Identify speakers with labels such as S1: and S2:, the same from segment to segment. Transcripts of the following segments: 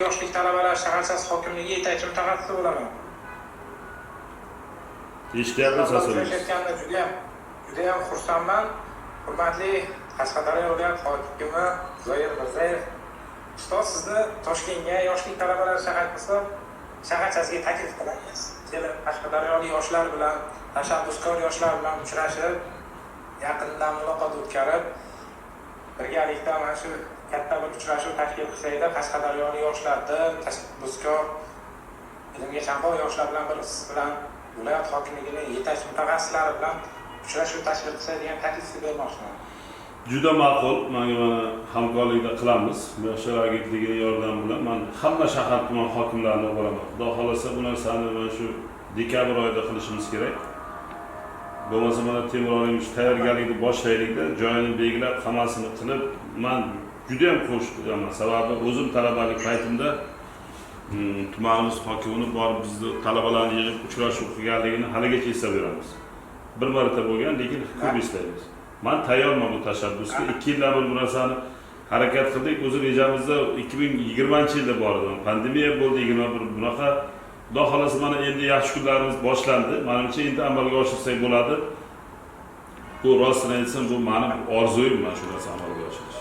S1: Yoshlik talabalar shaharchasi hokimligi yetakchi mutaxassisi bo'laman.
S2: Eshityapsiz asosan.
S1: Judayam xursandman. Hurmatli Qashqadaryo viloyat hokimi Zoir Mirzayev, ustoz sizni Toshkentga yoshlik talabalar shaharchasiga taklif qilamiz. Kelib Qashqadaryolik yoshlar bilan, tashabbuskor yoshlar bilan uchrashib, yaqindan muloqot o'tkazib, birgalikda mana shu katta bir uchrashuv tashkil qilsaydi, Qashqadaryolik yoshlarni, tashabbuskor, ilmga chanqoq yoshlar bilan siz bilan viloyat hokimligining yetakchi mutaxassislari bilan uchrashuv tashkil qilsa degan taklifni bermoqchiman.
S2: Juda ma'qul, mana hamkorlikda qilamiz. Yoshlar agentligining yordami bilan men hamma shahar tuman hokimlarini bo'laman. Xudo xolasa bu narsani mana shu dekabr oyida qilishimiz kerak. Bo'lmasa mana Temurolimiz tayyorgarlikni boshlaylikda, joyini belgilab, hammasini qilib, men juda ham xush bo'laman. Sababi o'zim talabalik paytimda tumanimiz hokimini borib bizni talabalarni yig'ib uchrashuv qilganligini haligacha eslab yuramiz. Bir marta bo'lgan, lekin ko'p eslaymiz. Men tayyorman bu tashabbusga. 2 yildan beri bu narsani harakat qildik. O'zi rejamizda 2020-yilda bor edi. Pandemiya bo'ldi, 21 bunaqa. Xudo xolasa mana endi yaxshi kunlarimiz boshlandi. Menimcha endi amalga oshirsak bo'ladi. Bu rostini aytsam, bu mening orzuyim, mana shu narsani amalga oshirish.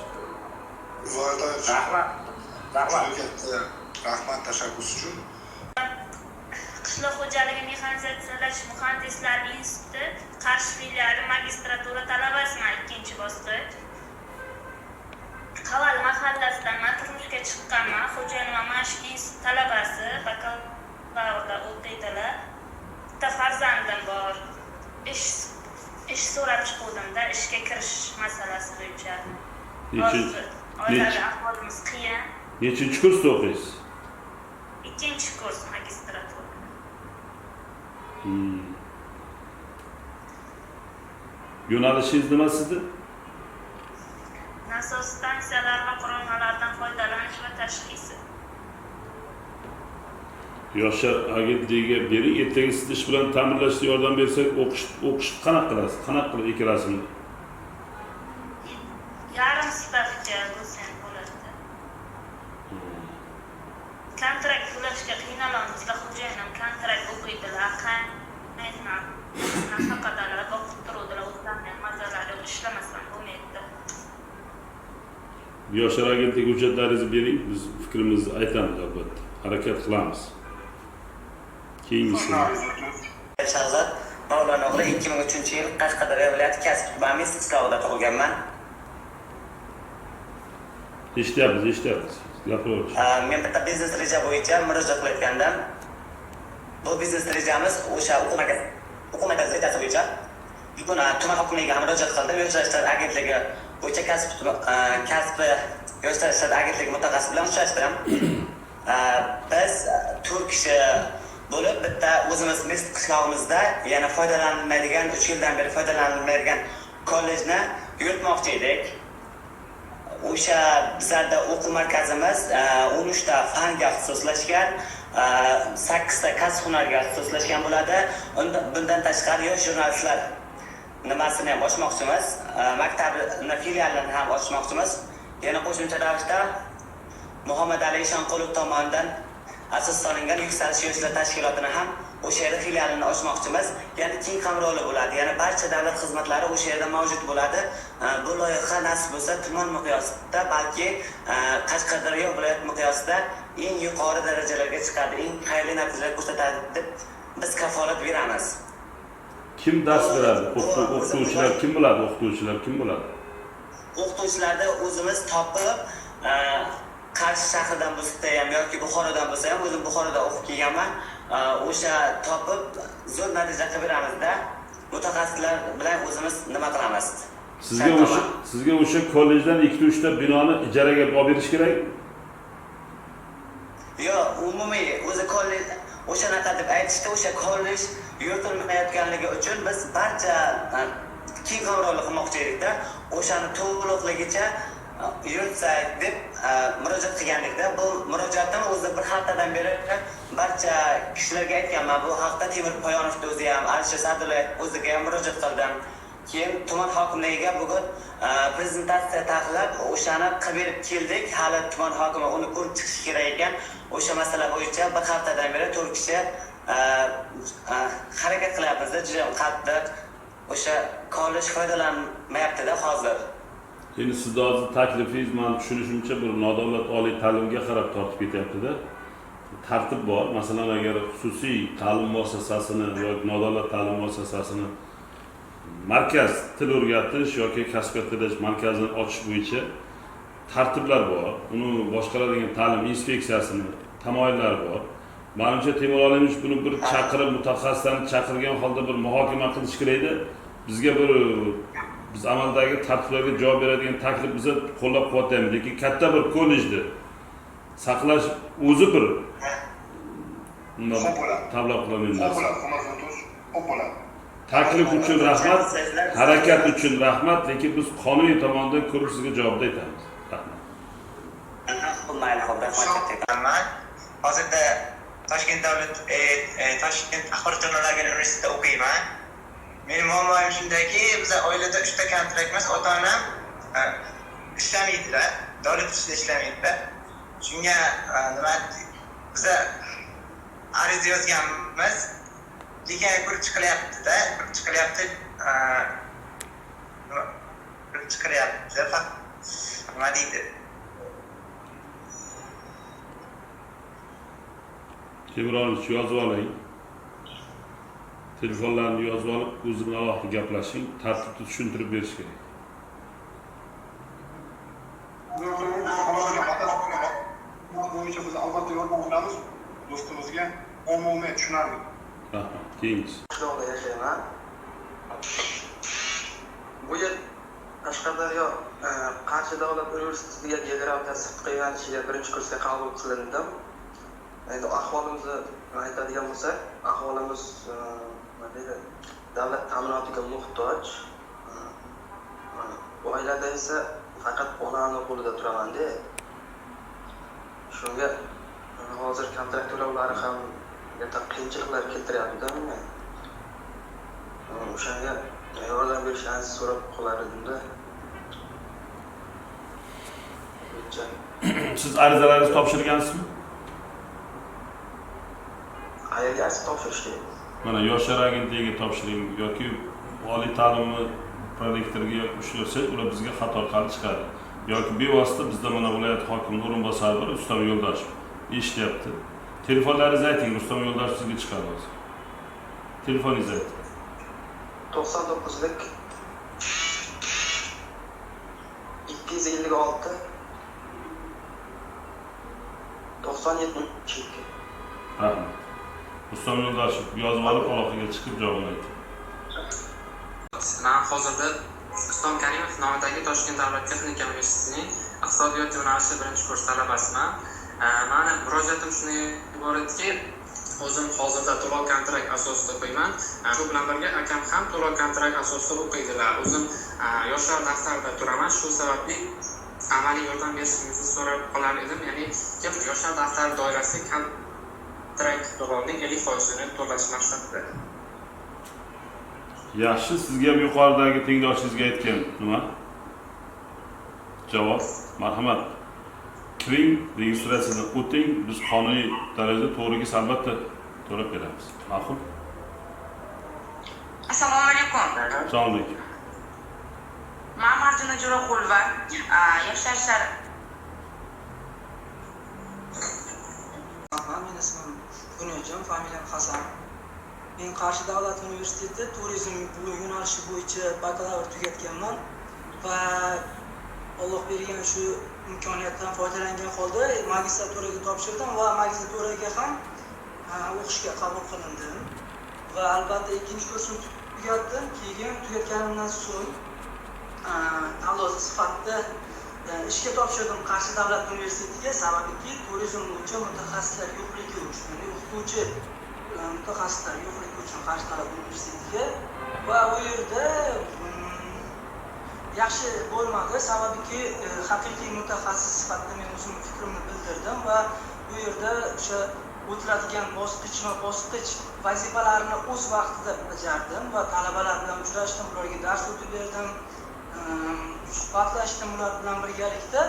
S3: Rahmat tashabbus uchun.
S4: Qishloq xo'jaligi mexanizatsiyalash muhandislar instituti Qarshi filiali magistratura talabasiman, 2-bosqich. Qaval mahallasidan turmushga chiqqanman. Xo'jayin va mashq instituti talabasi, bakalavriat o'qiydilar. Bitta farzandim bor. Ish so'rab chiquvdim-da, ishga kirish masalasi bo'yicha. Oilada ahvolimiz qiyin.
S2: Nechinchi kursda o'qiysiz?
S4: 2-kurs magistratura.
S2: Yo'nalishingiz nima sizda?
S4: Nasos stansiyalar va qurilmalardan foydalanish va tashxisi.
S2: Yoshlar agentligiga bering, ertaga siz ish bilan ta'minlashga yordam bersak, o'qishni qanaqa qilasiz? Qanaqa qilib ekilasizmi?
S4: Yarim stavka bo'lsa bo'ladi. Kontrakt to'lashga qiynalamiz, xo'jayinim kontrakt o'qiydilar, nafaqadalar, o'qib turuvdilar, o'zlarining mazalari ishlamasdan bo'lmaydi.
S2: Yoshlar agentligi hujjatlaringizni bering, biz fikrimizni aytamiz albatta. Harakat qilamiz. Keyingisi.
S5: Shahzod Mavlon o'g'li 2003-yil Qashqadaryo viloyati kasb tumanimiz qishlog'ida tug'ilganman.
S2: Eshityapmiz. Gapiraverish.
S5: Men bitta biznes reja bo'yicha murojaat qilayotgandim. Bu biznes rejamiz o'sha o'quv markazi rejasi bo'yicha buni tuman hokimligiga ham murojaat qildim. Yoshlar ishlari agentligi bo'yicha kasb yoshlar ishlari agentligi mutaxassisi bilan uchrashdim. Biz 4 kishi bo'lib bitta o'zimiz qishlog'imizda yana foydalanilmaydigan 3 yildan beri foydalanilmaydigan kollejni yuritmoqchi edik. O'sha bizlarda o'quv markazimiz 13 ta fanga ixtisoslashgan, 8 ta kasb hunarga ixtisoslashgan bo'ladi. Bundan tashqari yosh jurnalistlar nimasini ham ochmoqchimiz, maktabni filialini ham ochmoqchimiz. Yana qo'shimcha ravishda Muhammad Ali Ishonqulov tomonidan asos solingan yuksalish yoshlar tashkilotini ham o'sha yerda filialini ochmoqchimiz. Ya'ni keng qamrovli bo'ladi. Ya'ni barcha davlat xizmatlari o'sha yerda mavjud bo'ladi. Bu loyiha nasib bo'lsa tuman miqyosida, balki Qashqadaryo viloyat miqyosida eng yuqori darajalarga chiqadi, eng xayrli natijalar ko'rsatadi deb biz kafolat beramiz.
S2: Kim dars beradi? O'qituvchilar kim bo'ladi?
S5: O'qituvchilarni o'zimiz topib, Qarshi shahridan bo'lsa ham yoki Buxorodan bo'lsa ham, o'zim Buxoroda o'qib kelganman. O'sha topib zo'r natija qilib beramizda. Mutaxassislar bilan o'zimiz nima qilamiz?
S2: Sizga o'sha kollejdan 2-3 ta binoni ijaraga olib berish kerak?
S5: Yo'q, umumiy o'zi kollej o'shanaqa deb aytishdi, o'sha kollej yuritilmayotganligi uchun biz barcha keng qamrovli qilmoqchi edikda, o'shani to'liqligicha yuritsak deb murojaat qilgandikda. Bu murojaatdan o'zi bir haftadan beri barcha kishilarga aytganman. Bu haqda Temur Poyonovga o'zi ham, Alisher Sa'dullayev o'ziga ham murojaat qildim. keyin tuman hokimligiga bugun prezentatsiya taqlab o'shani qilib berib keldik. Hali tuman hokimi uni ko'rib chiqishi kerak ekan. O'sha masala bo'yicha bir haftadan beri 4 kishi harakat qilyapmiz. Juda ham qattiq. O'sha kollej foydalanmayapti-da hozir.
S2: Endi sizni hozir taklifingiz men tushunishimcha bir nodavlat oliy ta'limga qarab tortib ketyapti-da. Tartib bor. Masalan, agar xususiy ta'lim muassasasini yoki nodavlat ta'lim muassasasini markaz til o'rgatish yoki kasbga tilish markazini ochish bo'yicha tartiblar bor. Uni boshqaradigan ta'lim inspeksiyasini tamoyillari bor. Menimcha Temur Olimov buni bir chaqirib, mutaxassislarni chaqirgan holda bir muhokama qilish kerakda. Bizga bir biz amaldagi tartiblarga javob beradigan taklif bizni qo'llab-quvvatlaymiz. Lekin katta bir kollejni saqlash o'zi bir tablov qilingan narsa. Taklif uchun rahmat, harakat uchun rahmat, lekin biz qonuniy tomondan ko'rib sizga javobda aytamiz. Rahmat.
S3: Hozirda Toshkent davlat Toshkent axborot texnologiya universitetida o'qiyman. Mening muammoim shundaki, biz oilada 3 ta kontraktimiz, ota-onam ishlamaydilar, davlat ishida ishlamaydilar. Shunga nima biz ariza yozganmiz. Lekin ko'rib chiqilyapti-da, ko'rib chiqilyapti. Ko'rib chiqilyapti. Nima deydi?
S2: Temur Olimov yozib oling. Telefonlarni yozib olib, o'zini alohida gaplashing, tartibni tushuntirib berish kerak.
S6: Bo'yicha biz albatta yordam beramiz do'stimizga umumiy tushunarli.
S2: Rahmat. Keyingiz.
S7: Qishloqda yashayman. Bu yil Qashqadaryo Qarshi davlat universitetiga geografiya sirtqi yo'nalishiga birinchi kursga qabul qilindim. Endi ahvolimizni aytadigan bo'lsak, ahvolimiz davlat ta'minotiga muhtoj. Bu oilada esa faqat onamning qo'lida turaman-da. Shunga hozir kontrakt to'lovlari ham qiyinchiliklar keltiryapti-da menga. O'shanga yordam berishingizni so'rab qolar edim-da.
S2: Siz arizalaringizni topshirgansizmi?
S7: Qayerga topshirishga?
S2: Mana Yoshlar agentligiga topshiring yoki oliy ta'limni prorektoriga ushlasa, ular bizga xat orqali chiqadi. Yoki bevosita bizda mana viloyat hokimining o'rinbosari bor, Rustam Yo'ldoshev eshityapti. Telefonlaringizni ayting, Rustam Yo'ldoshev sizga chiqadi hozir. Telefoningizni ayting.
S7: 99lik 256 97.
S2: Rahmat. Rustam Yo'ldoshev yozib olib, aloqaga chiqib javobini ayting.
S8: Men hozirda Islom Karimov nomidagi Toshkent davlat texnika universitetining iqtisodiyot yo'nalishi birinchi kurs talabasiman. Meni murojaatim shunday iboratki, o'zim hozirda to'lov kontrakt asosida o'qiyman. Shu bilan birga akam ham to'lov kontrakt asosida o'qiydilar. O'zim yoshlar daftarida turaman. Shu sababli amaliy yordam berishingizni so'rab qolar edim. Ya'ni yoshlar daftari doirasida kontrakt to'lovining 50%ni to'lash maqsadida.
S2: Yaxshi, sizga ham yuqoridagi tengdoshingizga aytgan nima? Javob, marhamat. Kiring, registratsiyadan o'ting, biz qonuniy darajada to'g'riga albatta to'lab beramiz. Ma'qul?
S9: Assalomu alaykum.
S2: Assalomu alaykum.
S9: Men Marjona Jo'raqulova, Yoshlar ishlari.
S10: Men ismim Bunyodjon, familiyam Hasan. Men Qarshi davlat universiteti turizm yo'nalishi bo'yicha bakalavr tugatganman va Alloh bergan shu imkoniyatdan foydalangan holda magistraturaga topshirdim va magistraturaga ham o'qishga qabul qilindim. Va albatta ikkinchi kursni tugatdim. Keyin tugatganimdan so'ng tanlov sifatida ishga topshirdim Qarshi davlat universitetiga, sababki turizm bo'yicha mutaxassislar yo'qligi uchun, ya'ni o'qituvchi mutaxassislar yo'qligi uchun Qarshi davlat universitetiga va u yerda yaxshi bo'lmadi, sababki haqiqiy mutaxassis sifatida men o'zimning fikrimni bildirdim va bu yerda o'sha o'tiradigan bosqich vazifalarini o'z vaqtida bajardim va talabalar bilan uchrashdim, ularga dars o'tib berdim, suhbatlashdim ular bilan birgalikda.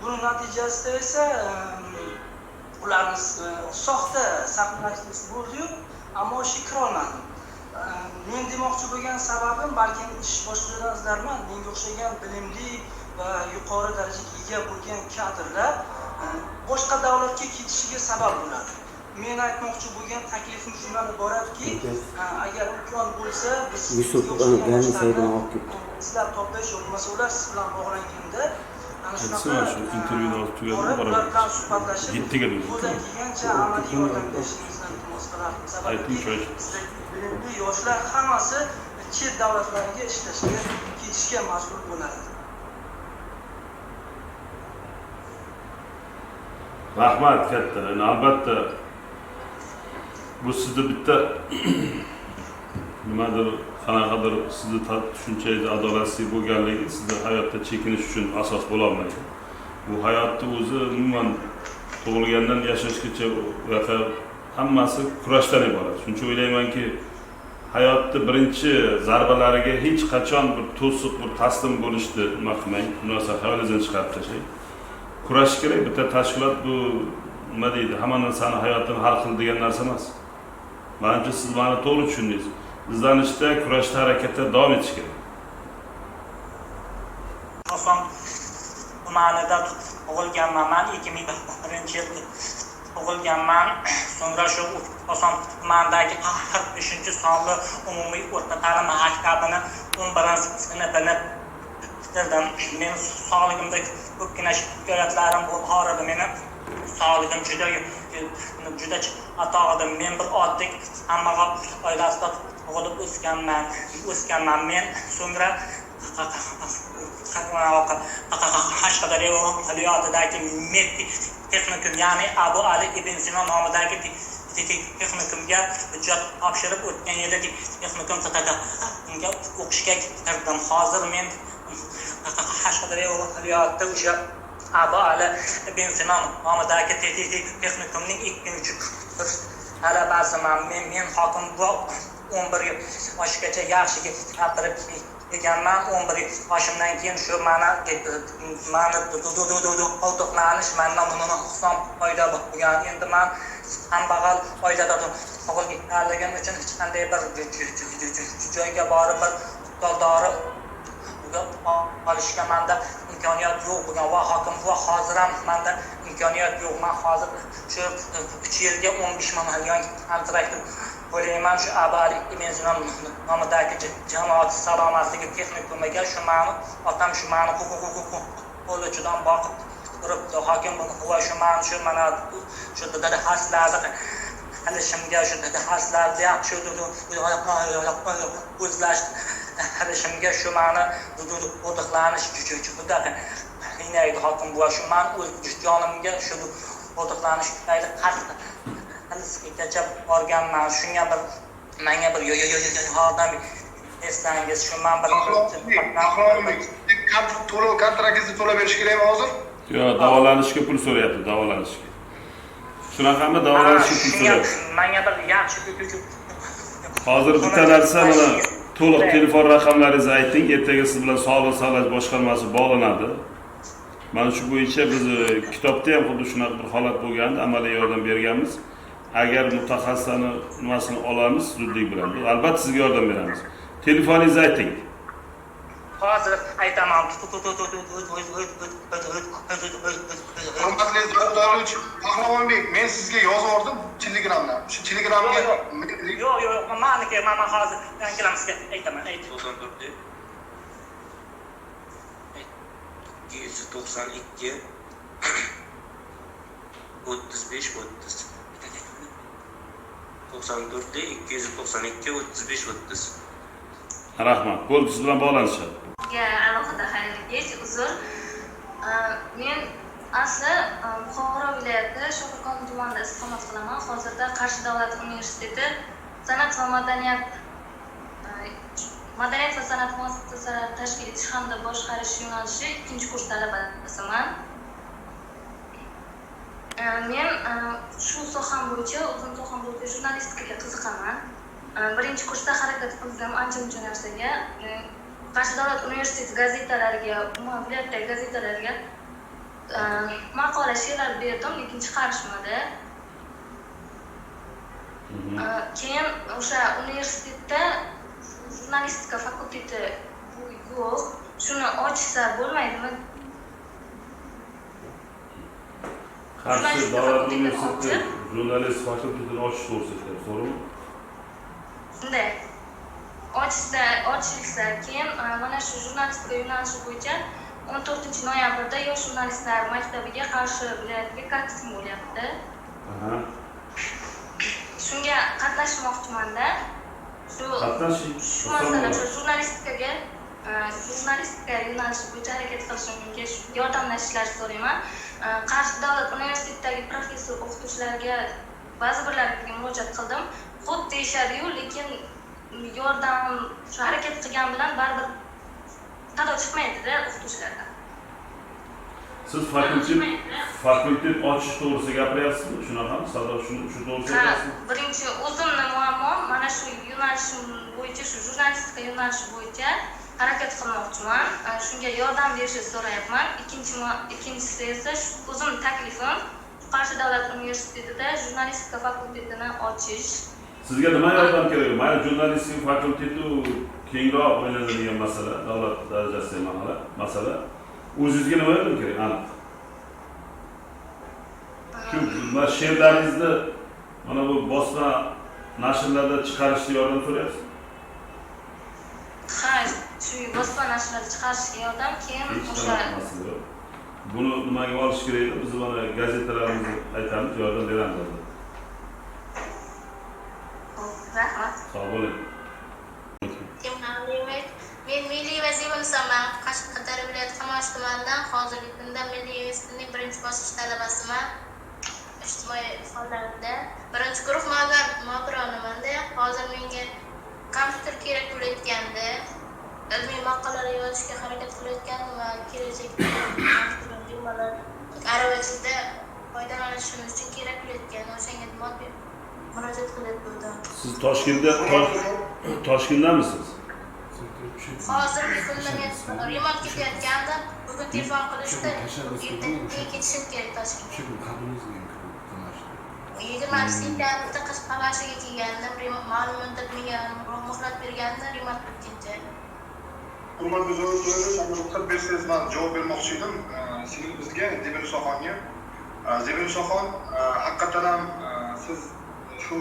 S10: Buning natijasida esa ularni soxta saqlashtirish bo'ldi-yu, ammo ishga kira olmadim. Men demoqchi bo'lgan sababim balkim ish boshlagan sizlarman, menga o'xshagan bilimli va yuqori darajaga ega bo'lgan kadrlar boshqa davlatga ketishiga sabab bo'ladi. Men aytmoqchi bo'lgan taklifim shundan iboratki, agar imkon bo'lsa biz sizlar topish bo'lmasa ular siz bilan bog'langanda ana shunaqa
S2: intervyuni olib tugatib
S10: ular bilan suhbatlashib
S2: yettiga
S10: qo'ldan kelgancha amaliy yordam berishingizni iltimos qilardim. Sababki bilimli yoshlar hammasi chet davlatlarga ishlashga ketishga majbur bo'ladi.
S2: Rahmat katta. Albatta bu sizni bitta nimadir qanaqadir sizni tushunchaningiz adolatsiz bo'lganligi sizni hayotda chekinish uchun asos bo'la olmaydi. Bu hayotni o'zi umuman tug'ilgandan yashashgacha hammasi kurashdan iborat. Shuning uchun o'ylaymanki, hayotni birinchi zarbalariga hech qachon bir to'siq, bir taslim bo'lishni nima qilmang, bunaqasi xayolingizdan chiqarib tashlang. Kurash kerak. Bitta tashkilot bu nima deydi, hamma narsani hayotdan hal qil degan narsa emas. Menimcha siz meni to'g'ri tushundingiz. Izlanishda, kurashda, harakatda davom etish kerak.
S11: Oson tumanida tug'ilganman. Men 2001-yilda tug'ilganman. So'ngra shu Oson tumanidagi 45-sonli umumiy o'rta ta'lim maktabini 11-sinfini bitirdim. Men sog'ligimda ko'pgina shikoyatlarim bor edi. Meni sog'ligim juda xato edi. Men bir oddiy kambag'al oilasida tug'ilib o'sganman. Men so'ngra Qashqadaryo viloyatidagi Metti texnikum, ya'ni Abu Ali ibn Sino nomidagi texnikumga hujjat topshirib o'tgan yili texnikumga o'qishga kirdim. Hozir men Qashqadaryo viloyatida o'sha Abu Ali ibn Sino nomidagi texnikumning 2-kurs talabasiman. Men hokim bu 11 yoshgacha yaxshi gapirib ekanman. 11 yoshimdan keyin shu mani oziqlanish mendan nuqson paydo bo'lgan. Endi men kambag'al oilada tug'ilganligim uchun hech qanday bir joyga borib bir dori olishga menda imkoniyat yo'q bo'lgan va hokim bu hozir ham menda imkoniyat yo'q. Men hozir shu 3 yilga 15 million kontrakt o'ylayman. Shu Abari ibn Sino nomidagi jamoat salomatligi texnikumiga shu meni otam shu meni qo'lichidan boqib turibdi. Hokim va shu meni shu mana shu darslarda qilishimga, shu darslarda ham shu o'zlash qilishimga shu meni o'diqlanish juda qiynaydi. Hokim va shu meni o'z jonimga shu o'diqlanish tufayli qattiq borganman. Shunga bir menga bir yordam bersangiz, shu men bir
S6: to'lov kontraktingizni to'lab berish kerakmi hozir?
S2: Yo'q, davolanishga pul so'rayapti, davolanishga. Shunaqami, davolanishga pul so'rayapti?
S11: Menga bir yaxshi
S2: hozir bitta narsa, mana to'liq telefon raqamlaringizni ayting. Ertaga siz bilan Sog'liqni saqlash boshqarmasi bog'lanadi. Mana shu bo'yicha biz kitobda ham xuddi shunaqa bir holat bo'lganda amaliy yordam berganmiz. Agar mutaxassislarni nimasini olamiz, zudlik bilan albatta sizga yordam beramiz. Telefoningizni ayting.
S11: Hozir aytaman.
S6: Hurmatli Davlatovich, Qahramonbek, men sizga yozib yubordim Telegramdan. Shu Telegramga
S11: yo'q, meniki men hozir yangilamizga aytaman.
S12: 292 35 30 94 292 35 30.
S2: Rahmat. Bo'ldi, siz bilan bog'lanishadi.
S4: Alohida xayrli uzr. Men asli Buxoro viloyati Shohruxxon tumanida istiqomat qilaman. Hozirda Qarshi davlat universiteti san'at va madaniyat va san'at muassasalari tashkil etish hamda boshqarish yo'nalishi 2-kurs talabasiman. Men shu soham bo'yicha jurnalistikaga qiziqaman. Birinchi kursda harakat qildim ancha-muncha narsaga. Qarshi davlat universiteti gazetalariga, umuman viloyatdagi gazetalariga maqola she'rlar berdim, lekin chiqarishmadi. Keyin o'sha universitetda jurnalistika fakulteti yo'q. Shuni ochsa bo'lmaydimi?
S2: Qarshi davlat universiteti jurnalist fakultetini ochish to'g'risida so'raymi?
S4: Shunday. Ochilsa, keyin mana shu jurnalistika yo'nalishi bo'yicha 14 noyabrda yosh jurnalistlar maktabiga Qarshi viloyatiga kasting bo'lyapti. Shunga qatnashmoqchiman-da. Shu masala shu jurnalistika yo'nalishi bo'yicha harakat qilishimga yordamlashishlarini so'rayman. Qarshi davlat universitetidagi professor o'qituvchilarga ba'zi birlariga murojaat qildim. Xuddi deyishadi-yu, lekin yordam shu harakat qilgan bilan baribir sado chiqmaydi-da o'qituvchilardan.
S2: Siz fakultet ochish to'g'risida gapiryapsizmi? Shunaqami? Sado shu to'g'risida aytyapsizmi?
S4: Birinchi o'zimning muammom mana shu yo'nalishim bo'yicha, shu jurnalistika yo'nalishi bo'yicha harakat qilmoqchiman. Shunga yordam berishni so'rayapman. Ikkinchisi esa o'zimning taklifim Qarshi davlat universitetida jurnalistika fakultetini ochish.
S2: Sizga nima yordam kerak? Mayli jurnalistika fakulteti kengroq o'ylanadigan masala, davlat darajasidagi masala. O'zingizga nima yordam kerak? Aniq. Shu she'rlaringizni mana bu bosma nashrlarda chiqarishga yordam so'rayapsiz?
S4: Ha, shu bosma nashrlarda chiqarishga yordam, keyin o'sha
S2: buni nimaga olish kerak edi? Biz mana gazetalarimizni aytamiz, yordam beramiz.
S4: Rahmat.
S2: Sog' bo'ling.
S13: Men Milliy vazifa musamman Qashqadaryo viloyati Qamash tumanidan hozirgi kunda Milliy universitetining birinchi bosqich talabasiman. Ijtimoiy fanlarda birinchi guruh mag'rurmanda. Hozir menga kompyuter kerak bo'layotgandi. Ilmiy maqolalar yozishga harakat qilayotgandim va kelajakda kompyuter jumlalar aravachada foydalanishim uchun kerak bo'layotgan o'shanga moddiy murojaat qilib bo'ldim.
S2: Siz Toshkentdamisiz?
S13: Hozirgi kunda men remont ketayotgandim. Bugun telefon qilishdi. Ertaga ketishim kerak Toshkentga. 20 sentyabrda Qashqadaryoga kelgandim. Ma'lum muddat menga muhlat bergandi remont bitguncha.
S6: Hurmatli zo'rlar, agar ruxsat bersangiz men javob bermoqchi edim. Sizning bizga Zebin Soxonga. Zebin Soxon haqiqatan ham siz shu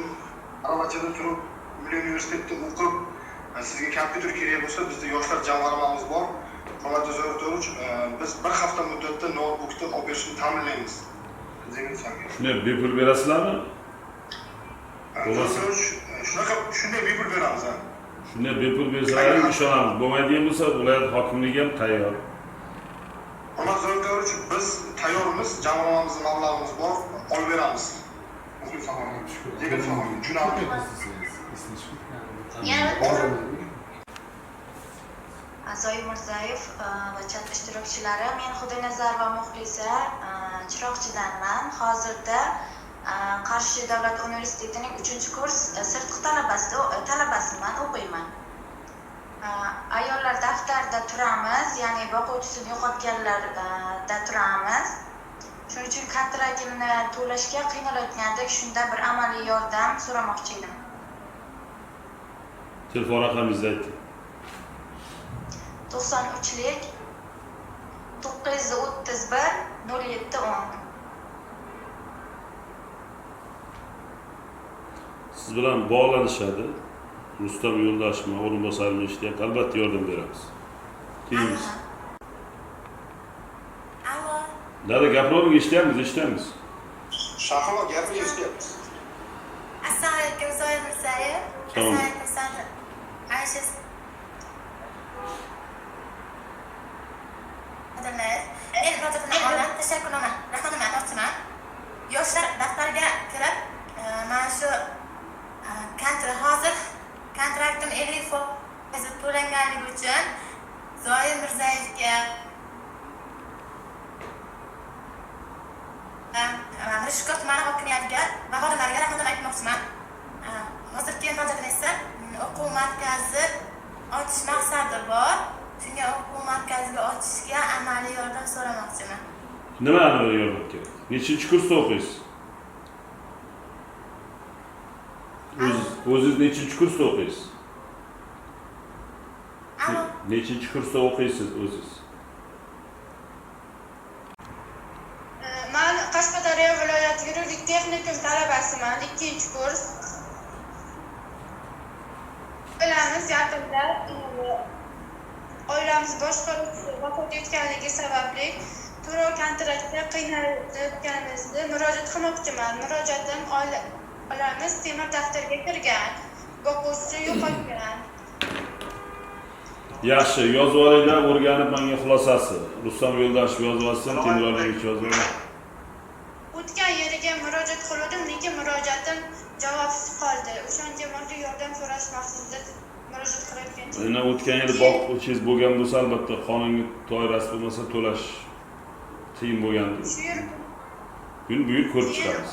S6: aravachada turib, Milliy universitetda o'qib, sizga kompyuter kerak bo'lsa, bizda yoshlar jamg'armamiz bor. Hurmatli zo'rlar, biz bir hafta muddatda notebookni olib berishni ta'minlaymiz. Zebin Soxonga.
S2: Shuni bepul berasizlarmi?
S6: Shunday bepul beramiz.
S2: Shunday bepul bersalaring ishonamiz. Bo'lmaydigan bo'lsa, viloyat hokimligi ham tayyor.
S6: Hurmatli zo'rlar, biz tayyormiz, jamg'armamizning mablag'imiz bor, olib beramiz.
S14: Zoir Mirzayev va chat ishtirokchilari, men Xudoynazar va Muxlisa Chiroqchidanman. Hozirda Qarshi davlat universitetining 3-kurs sirtqi talabasiman, o'qiyman. Ayollar daftarida turamiz, ya'ni boquvchisini yo'qotganlarda turamiz. Shuning uchun kontraktini to'lashga qiynalayotgandek, shunda bir amaliy yordam so'ramoqchi edim.
S2: Telefon raqamingizni ayting.
S14: 93lik 931 0710.
S2: Siz bilan bog'lanishadi. Rustam Yo'ldashmi, o'rinbosarim ishlayapti. Albatta yordam beramiz. Keyingiz. Dada gapiravering, eshityapmiz.
S6: Shahlo gapni eshityapmiz.
S13: Assalomu alaykum Zoir Mirzayev. Assalomu alaykum Sandra. Aysha. Men hozirdan tashakkurnoma rahmatnoma aytmoqchiman. Yoshlar daftariga kirib, mana shu kontraktim 50% to'langanligi uchun Zoir Mirzayevga Mirishkor tumani hokimiyatiga va
S14: markazi ochish maqsadi bor. Shunga o'quv markaziga ochishga amaliy yordam so'ramoqchiman.
S2: Nima amaliy yordam kerak? Nechinchi kursda o'qiysiz? O'zingiz nechinchi kursda o'qiysiz? Nechinchi kursda o'qiysiz o'zingiz?
S14: Men Qashqadaryo viloyati yuridik texnikum talabasiman, 2-kurs. Oilamiz yaqinda oilamiz boshqaruvchisi vafot etganligi sababli to'lov kontraktda qiynalganimizni murojaat qilmoqchiman. Murojaatim oilamiz temir daftarga kirgan, o'quvchisi yo'qolgan.
S2: Yaxshi, yozib olinglar, o'rganib menga xulosasi. Rustam Yo'ldoshev yozib olsin, Temur Olimich yozib oling.
S14: O'tgan yeriga murojaat qildim, lekin murojaatim javobsiz qoldi. O'shanga moddiy yordam so'rash maqsadida murojaat qilayotgan.
S2: Yana o'tgan yil boquvchingiz bo'lgan bo'lsa, albatta qonunga doirasi bo'lmasa to'lash qiyin bo'lgandi. Bu yil ko'rib chiqamiz.